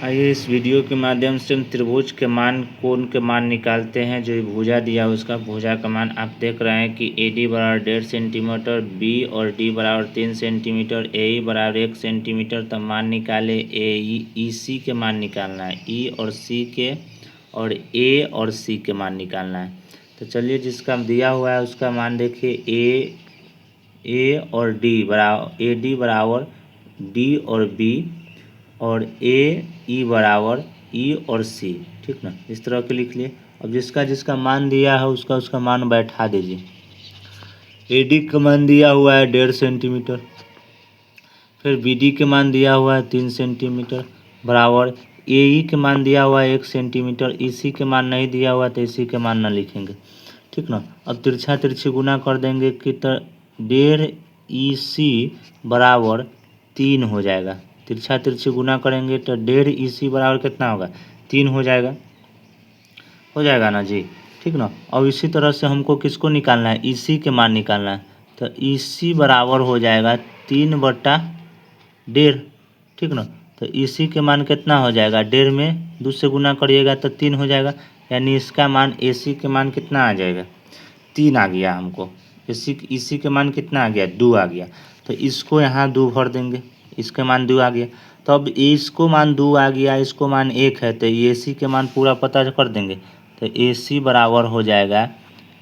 आइए इस वीडियो के माध्यम से हम त्रिभुज के मान कोण के मान निकालते हैं। जो भुजा दिया है उसका भुजा का मान आप देख रहे हैं कि AD बराबर 1.5 सेंटीमीटर, B और D बराबर 3 सेंटीमीटर, AE बराबर 1 सेंटीमीटर। तब मान निकाले EC के मान निकालना है, E और C के, और A और C के मान निकालना है। तो चलिए जिसका दिया हुआ है उसका मान देखिए, A और D बराबर AD बराबर D और B और AE बराबर E और C, ठीक ना। इस तरह के लिख लिए। अब जिसका जिसका मान दिया है उसका मान बैठा दीजिए। AD का मान दिया हुआ है 1.5 सेंटीमीटर, फिर BD के मान दिया हुआ है 3 सेंटीमीटर बराबर AE के मान दिया हुआ है 1 सेंटीमीटर। EC के मान नहीं दिया हुआ तो EC के मान ना लिखेंगे, ठीक ना। अब तिरछा तिरछी गुना कर देंगे कि 1.5 EC बराबर 3 हो जाएगा। तिरछा तिरछी गुना करेंगे तो 1.5 EC बराबर कितना होगा, 3 हो जाएगा ना जी, ठीक ना। अब इसी तरह से हमको किसको निकालना है, EC के मान निकालना है। तो EC बराबर हो जाएगा 3/1.5, ठीक ना। तो EC के मान कितना हो जाएगा, 1.5 में 2 से गुना करिएगा तो 3 हो जाएगा। यानी इसका मान AC के मान कितना आ जाएगा, 3 आ गया हमको। EC के मान कितना आ गया, 2 आ गया। तो इसको यहाँ 2 भर देंगे, इसके मान 2 आ गया। तो अब इसको मान 2 आ गया, इसको मान 1 है, तो AC के मान पूरा पता कर देंगे। तो AC बराबर हो जाएगा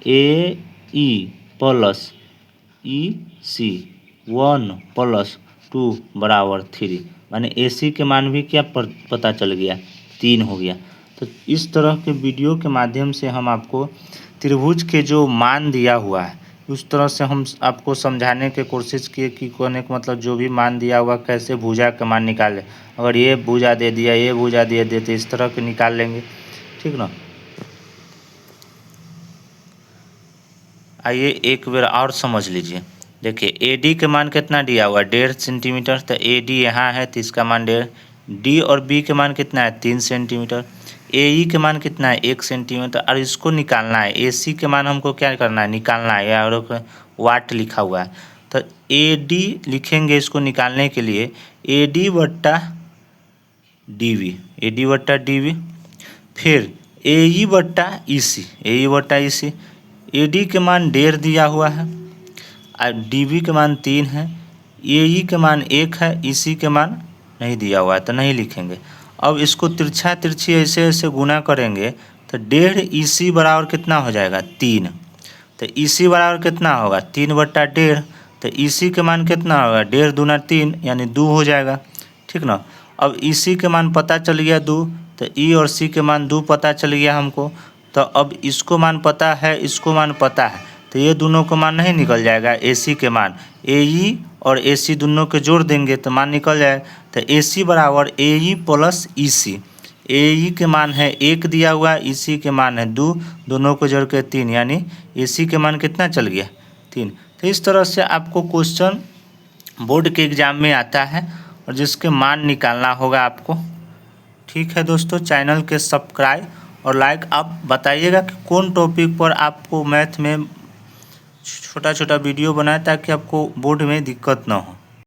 AE प्लस EC 1 + 2 बराबर 3। माने AC के मान भी क्या पता चल गया, 3 हो गया। तो इस तरह के वीडियो के माध्यम से हम आपको त्रिभुज के जो मान दिया हुआ है उस तरह से हम आपको समझाने की कोशिश किए कि कोने का मतलब जो भी मान दिया हुआ कैसे भुजा का मान निकाले। अगर ये भुजा दे दिया, ये भुजा दे दिया तो इस तरह के निकाल लेंगे, ठीक ना। आइए एक बार और समझ लीजिए। देखिए AD के मान कितना दिया हुआ है, 1.5 सेंटीमीटर। तो AD यहाँ है तो इसका मान 1.5। D और B के मान कितना है, 3 सेंटीमीटर। AE के मान कितना है, 1 सेंटीमीटर। और इसको निकालना है, AC के मान हमको क्या करना है, निकालना है। या वाट लिखा हुआ है तो AD लिखेंगे इसको निकालने के लिए, AD बट्टा DB, फिर AE बट्टा EC। AD के मान 1.5 दिया हुआ है और DB के मान 3 है, AE के मान 1 है, EC के मान नहीं दिया हुआ है तो नहीं लिखेंगे। अब इसको तिरछा तिरछी ऐसे ऐसे गुना करेंगे तो 1.5 EC बराबर कितना हो जाएगा, 3। तो EC बराबर कितना होगा, 3/1.5। तो EC के मान कितना होगा, 1.5 दूना 3 यानी 2 हो जाएगा, ठीक ना। अब EC के मान पता चल गया 2, तो E और C के मान 2 पता चल गया हमको। तो अब इसको मान पता है, इसको मान पता है, तो ये दोनों को मान नहीं निकल जाएगा। AC के मान AE और AC दोनों के जोड़ देंगे तो मान निकल जाए। तो AC बराबर AE प्लस EC। AE के मान है 1 दिया हुआ, EC के मान है 2, दोनों को जोड़ के 3, यानी AC के मान कितना चल गया, 3। तो इस तरह से आपको क्वेश्चन बोर्ड के एग्ज़ाम में आता है और जिसके मान निकालना होगा आपको। ठीक है दोस्तों, चैनल के सब्सक्राइब और लाइक आप बताइएगा कि कौन टॉपिक पर आपको मैथ में छोटा छोटा वीडियो बनाए ताकि आपको बोर्ड में दिक्कत ना हो।